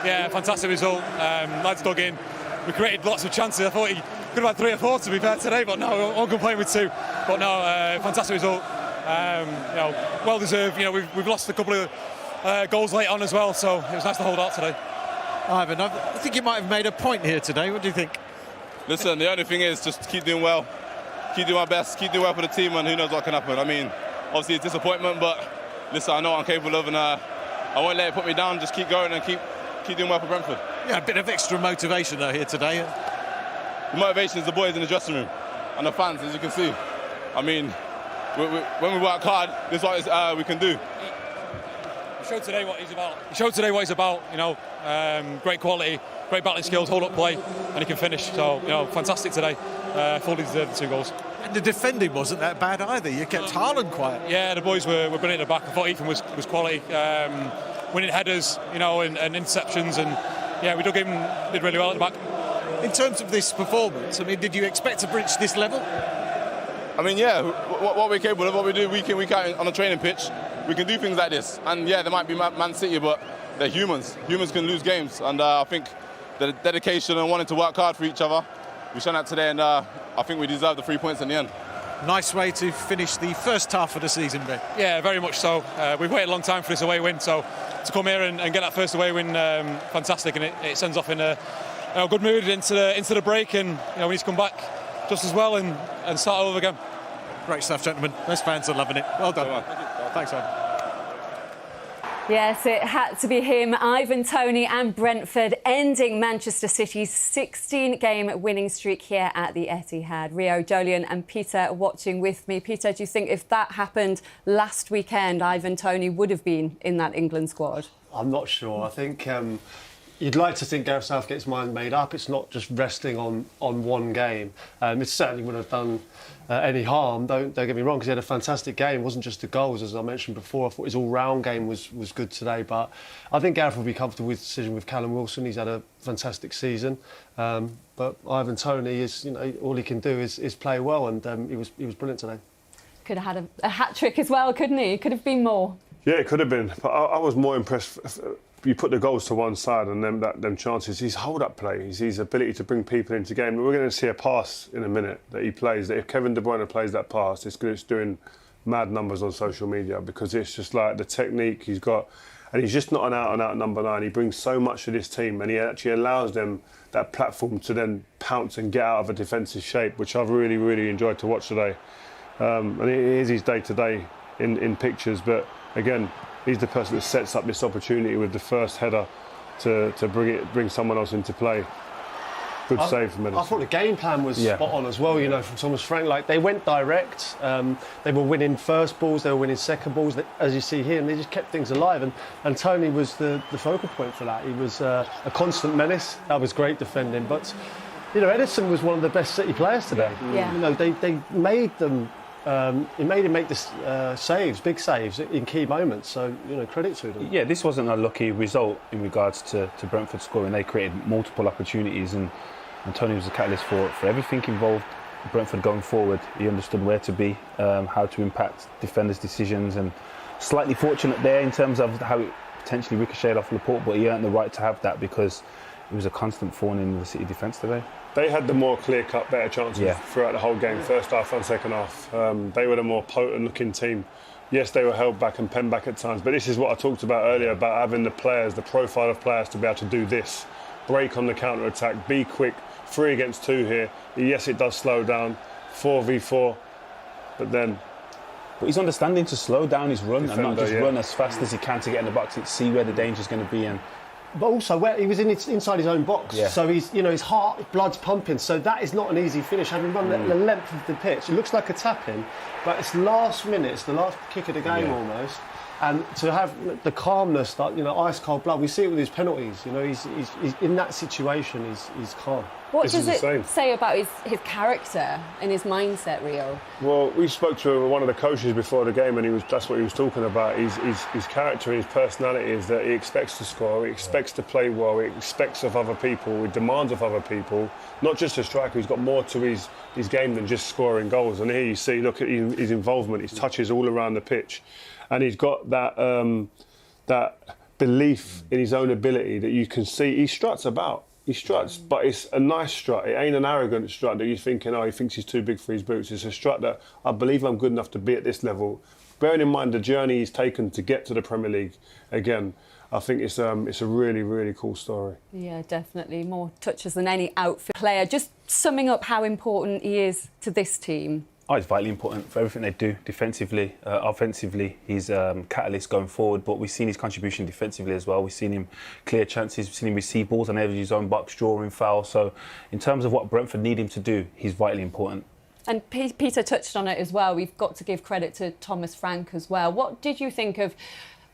Yeah, fantastic result. Lads dug in. We created lots of chances. I thought he could have had 3 or 4 to be fair today, but no, I won't complain with 2. But no, fantastic result. Well deserved. We've lost a couple of goals late on as well, so it was nice to hold out today. Ivan, I think you might have made a point here today. What do you think? Listen, the only thing is just keep doing well, keep doing my best, keep doing well for the team, and who knows what can happen. I mean, obviously it's disappointment, but listen, I know what I'm capable of, and I won't let it put me down. Just keep going and keep doing well for Brentford. Yeah, a bit of extra motivation though here today. The motivation is the boys in the dressing room and the fans, as you can see. I mean, when we work hard, this is what we can do. He showed today what he's about. Great quality, great battling skills, hold-up play, and he can finish. So, fantastic today. Fully deserved the 2 goals. And the defending wasn't that bad either. You kept Haaland quiet. Yeah, the boys were brilliant at the back. I thought Ethan was quality. Winning headers, and interceptions, and yeah, we dug in, did really well at the back. In terms of this performance, I mean, did you expect to reach this level? I mean, yeah, what we're capable of, what we do week in, week out on a training pitch, we can do things like this. And yeah, there might be Man City, but they're humans. Humans can lose games, and I think the dedication and wanting to work hard for each other, we shown that today, and I think we deserve the 3 points in the end. Nice way to finish the first half of the season, Ben. Yeah, very much so. We've waited a long time for this away win, so to come here and get that first away win, fantastic, and it sends off in a good mood into the break, and we need to come back just as well and start over again. Great stuff, gentlemen. Those fans are loving it. Well done. Thanks, man. Yes, it had to be him, Ivan Toney and Brentford ending Manchester City's 16-game winning streak here at the Etihad. Rio, Jolyon and Peter watching with me. Peter, do you think if that happened last weekend, Ivan Toney would have been in that England squad? I'm not sure. I think you'd like to think Gareth Southgate's mind made up. It's not just resting on one game. It certainly wouldn't have done any harm, don't get me wrong, because he had a fantastic game. It wasn't just the goals, as I mentioned before. I thought his all-round game was good today, but I think Gareth will be comfortable with the decision with Callum Wilson. He's had a fantastic season, but Ivan Toney is, all he can do is play well, and he was brilliant today. Could have had a hat-trick as well, couldn't he? Could have been more. Yeah, it could have been, but I was more impressed. You put the goals to one side and them chances, his hold-up play, his ability to bring people into game. We're going to see a pass in a minute that he plays, that if Kevin De Bruyne plays that pass, it's doing mad numbers on social media, because it's just like the technique he's got, and he's just not an out-and-out number 9. He brings so much to this team, and he actually allows them that platform to then pounce and get out of a defensive shape, which I've really, really enjoyed to watch today. And it is his day-to-day in pictures, but again, he's the person that sets up this opportunity with the first header to bring someone else into play. Good save from Edison. I thought the game plan was spot on as well, from Thomas Frank. Like, they went direct, they were winning first balls, they were winning second balls, as you see here, and they just kept things alive. And Toney was the focal point for that. He was a constant menace. That was great defending. But, Edison was one of the best City players today. Yeah. They made them... It made him make saves, big saves in key moments. So, credit to them. Yeah, this wasn't a lucky result in regards to Brentford scoring. They created multiple opportunities, and Toney was the catalyst for everything involved Brentford going forward. He understood where to be, how to impact defenders' decisions, and slightly fortunate there in terms of how it potentially ricocheted off Laporte, but he earned the right to have that because it was a constant thorn in the City defence today. They had the more clear-cut, better chances throughout the whole game, first half and second half. They were the more potent-looking team. Yes, they were held back and penned back at times, but this is what I talked about earlier, about having the players, the profile of players to be able to do this. Break on the counter-attack, be quick, 3 against 2 here. Yes, it does slow down, 4v4, but then... But he's understanding to slow down his run Defender, and not just run as fast as he can to get in the box, see where the danger's going to be. But also, where he was inside his own box, so he's, his heart, his blood's pumping. So that is not an easy finish. Having run the length of the pitch, it looks like a tap-in, but it's last minute, it's the last kick of the game almost. And to have the calmness, that ice cold blood, we see it with his penalties. He's in that situation, he's calm. What does it say about his character and his mindset, Rio? Well, we spoke to one of the coaches before the game, and that's what he was talking about. His character and his personality is that he expects to score, he expects to play well, he expects of other people, he demands of other people. Not just a striker, he's got more to his game than just scoring goals. And here you see, look at his involvement, his touches all around the pitch. And he's got that belief in his own ability that you can see. He struts about. He struts, but it's a nice strut. It ain't an arrogant strut that you're thinking, oh, he thinks he's too big for his boots. It's a strut that I believe I'm good enough to be at this level. Bearing in mind the journey he's taken to get to the Premier League again, I think it's a really, really cool story. Yeah, definitely. More touches than any outfield player. Just summing up how important he is to this team. Oh, he's vitally important for everything they do defensively, offensively. He's catalyst going forward, but we've seen his contribution defensively as well. We've seen him clear chances, we've seen him receive balls on his own box, drawing foul. So in terms of what Brentford need him to do, he's vitally important. And Peter touched on it as well. We've got to give credit to Thomas Frank as well. What did you think of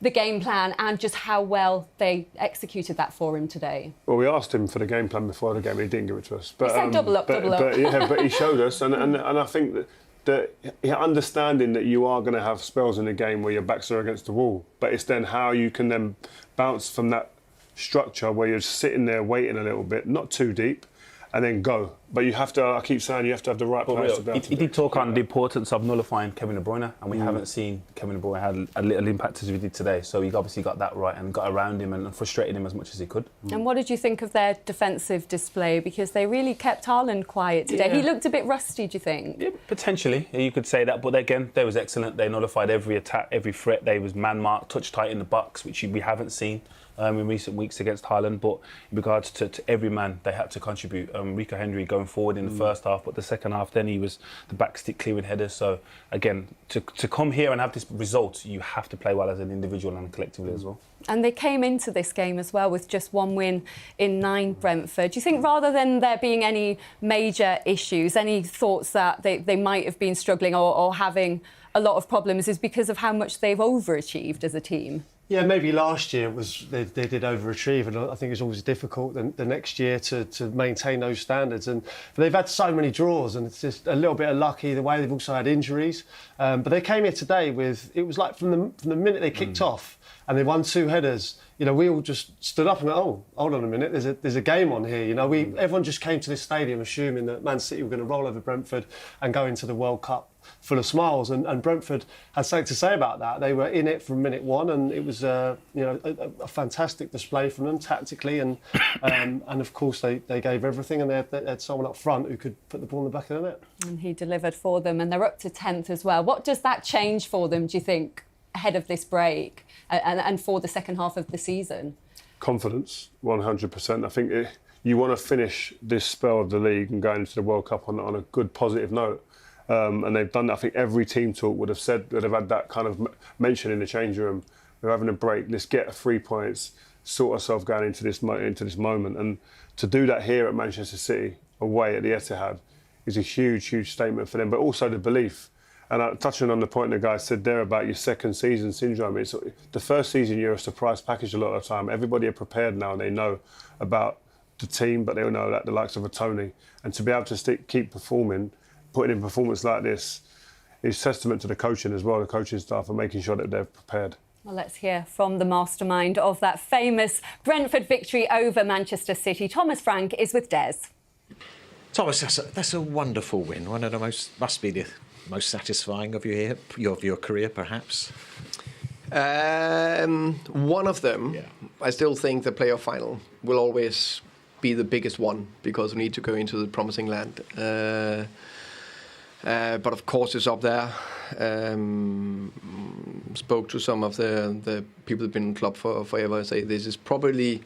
the game plan and just how well they executed that for him today? Well, we asked him for the game plan before the game and he didn't give it to us. But, he said double up. But he showed us, and I think that understanding that you are going to have spells in the game where your backs are against the wall, but it's then how you can then bounce from that structure where you're sitting there waiting a little bit, not too deep, and then go. But you have to, I keep saying, you have to have the right players to be able to He did talk on the importance of nullifying Kevin De Bruyne, and we haven't seen Kevin De Bruyne had a little impact as we did today. So he obviously got that right and got around him and frustrated him as much as he could. And what did you think of their defensive display? Because they really kept Haaland quiet today. Yeah. He looked a bit rusty, do you think? Yeah, potentially. You could say that. But again, they was excellent. They nullified every attack, every threat. They was man-marked, touch tight in the box, which we haven't seen in recent weeks against Haaland. But in regards to every man, they had to contribute. Rico Henry going forward in the first half, but the second half, then he was the backstick clearing headers. So again, to come here and have this result, you have to play well as an individual and collectively as well. And they came into this game as well with just one win in 9, Brentford. Do you think rather than there being any major issues, any thoughts that they might have been struggling or having a lot of problems is because of how much they've overachieved as a team? Yeah, maybe last year they did overachieve, and I think it's always difficult the next year to maintain those standards. But they've had so many draws, and it's just a little bit of luck either way. They've also had injuries, but they came here today with, it was like from the minute they kicked off and they won 2 headers. You know, we all just stood up and went, oh, hold on a minute, there's a game on here. You know, everyone just came to this stadium assuming that Man City were going to roll over Brentford and go into the World Cup full of smiles. And Brentford had something to say about that. They were in it from minute one, and it was a fantastic display from them tactically. And of course they gave everything, and they had someone up front who could put the ball in the back of the net. And he delivered for them, and they're up to 10th as well. What does that change for them, do you think, ahead of this break and for the second half of the season? Confidence, 100%. I think you want to finish this spell of the league and going into the World Cup on a good, positive note. And they've done that. I think every team talk would have said that they've had that kind of mention in the change room. We're having a break. Let's get 3 points, sort ourselves going into this moment. And to do that here at Manchester City, away at the Etihad, is a huge, huge statement for them. But also the belief. And touching on the point the guy said there about your second season syndrome, it's the first season you're a surprise package a lot of the time. Everybody are prepared now and they know about the team, but they'll know that the likes of a Tony. And to be able to keep performing, putting in performance like this, is testament to the coaching as well, the coaching staff, and making sure that they're prepared. Well, let's hear from the mastermind of that famous Brentford victory over Manchester City. Thomas Frank is with Des. Thomas, that's a wonderful win. One of the must be the most satisfying of your career, perhaps? One of them. Yeah. I still think the playoff final will always be the biggest one because we need to go into the promising land. But of course it's up there. Spoke to some of the people who've been in the club for forever and say this is probably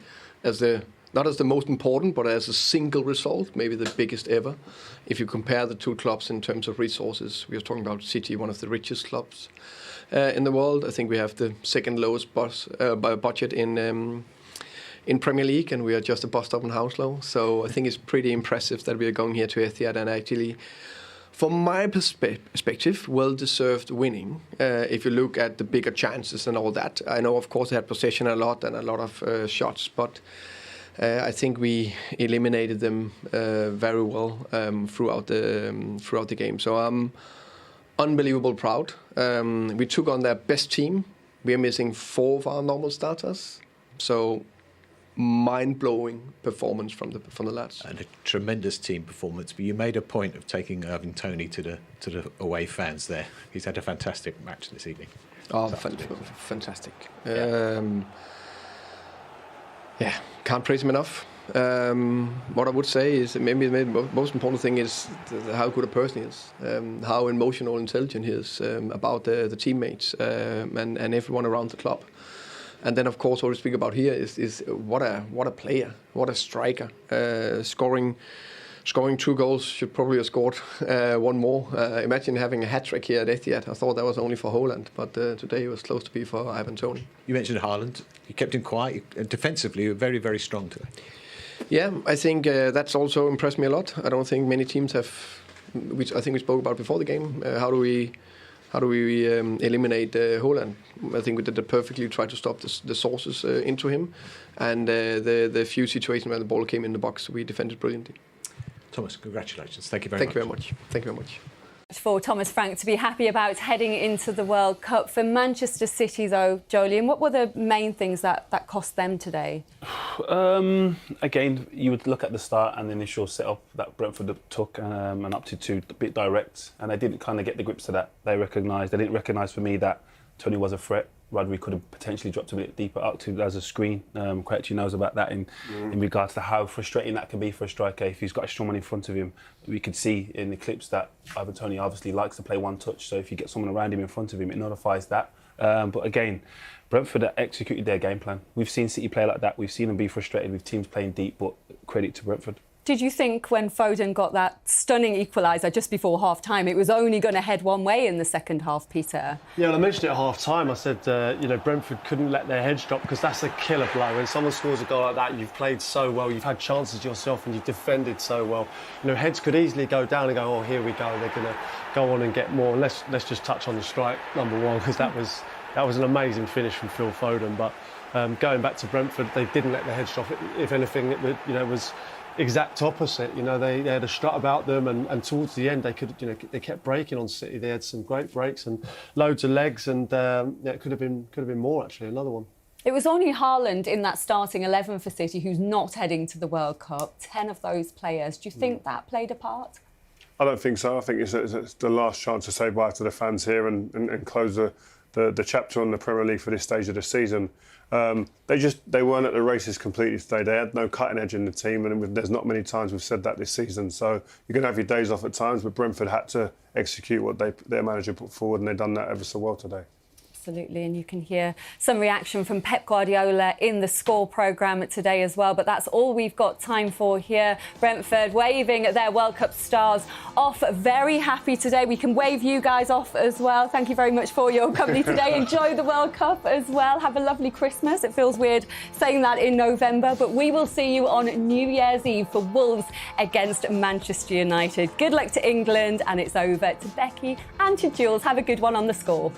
not as the most important, but as a single result, maybe the biggest ever. If you compare the two clubs in terms of resources, we are talking about City, one of the richest clubs in the world. I think we have the second lowest budget in Premier League, and we are just a bus stop in Hounslow. So I think it's pretty impressive that we are going here to Etihad and actually, from my perspective, well-deserved winning. If you look at the bigger chances and all that, I know, of course, they had possession a lot and a lot of shots, but I think we eliminated them very well throughout the game. So I'm unbelievable proud. We took on their best team. We are missing 4 of our normal starters. So mind-blowing performance from the lads. And a tremendous team performance. But you made a point of taking Irving Toney to the away fans there. He's had a fantastic match this evening. Oh, fantastic. Yeah. Yeah, can't praise him enough. What I would say is maybe the most important thing is how good a person he is, how emotional, intelligent he is about the teammates and everyone around the club. And then, of course, what we speak about here is what a player, what a striker. Scoring 2 goals, should probably have scored 1 more. Imagine having a hat-trick here at Etihad. I thought that was only for Haaland, but today it was close to be for Ivan Toney. You mentioned Haaland. You kept him quiet. Defensively, you were very, very strong today. Yeah, I think that's also impressed me a lot. I don't think many teams have. Which I think we spoke about before the game. How do we eliminate Haaland? I think we did it perfectly. Tried to stop the sources into him, and the few situations where the ball came in the box, we defended brilliantly. Thomas, congratulations. Thank you very much. Thank you very much. Thank you very much. For Thomas Frank to be happy about heading into the World Cup. For Manchester City, though, Jolien, what were the main things that cost them today? Again, you would look at the start and the initial setup that Brentford took and up to a bit direct, and they didn't kind of get the grips to that. They didn't recognise for me that Tony was a threat. Rodri could have potentially dropped a bit deeper up to as a screen. Kelechi knows about that in regards to how frustrating that can be for a striker if he's got a strong man in front of him. We could see in the clips that Ivan Toney obviously likes to play one touch, so if you get someone around him in front of him, it nullifies that. But again, Brentford executed their game plan. We've seen City play like that. We've seen them be frustrated with teams playing deep, but credit to Brentford. Did you think when Foden got that stunning equaliser just before half-time, it was only going to head one way in the second half, Peter? Yeah, well, I mentioned it at half-time. I said, Brentford couldn't let their heads drop because that's a killer blow. When someone scores a goal like that, you've played so well, you've had chances yourself and you've defended so well. Heads could easily go down and go, oh, here we go, they're going to go on and get more. Let's just touch on the strike, number one, because that was an amazing finish from Phil Foden. But going back to Brentford, they didn't let their heads drop. If anything, it was exact opposite. They had a strut about them, and towards the end they kept breaking on City. They had some great breaks and loads of legs, and it could have been more actually. Another one. It was only Haaland in that starting 11 for City who's not heading to the World Cup. 10 of those players. Do you think that played a part? I don't think so. I think it's the last chance to say bye to the fans here and close the chapter on the Premier League for this stage of the season. They weren't at the races completely today. They had no cutting edge in the team, and there's not many times we've said that this season. So you're going to have your days off at times, but Brentford had to execute what their manager put forward, and they've done that ever so well today. Absolutely, and you can hear some reaction from Pep Guardiola in the Score programme today as well, but that's all we've got time for here. Brentford waving their World Cup stars off, very happy today. We can wave you guys off as well. Thank you very much for your company today. Enjoy the World Cup as well. Have a lovely Christmas. It feels weird saying that in November, but we will see you on New Year's Eve for Wolves against Manchester United. Good luck to England, and it's over to Becky and to Jules. Have a good one on the Score.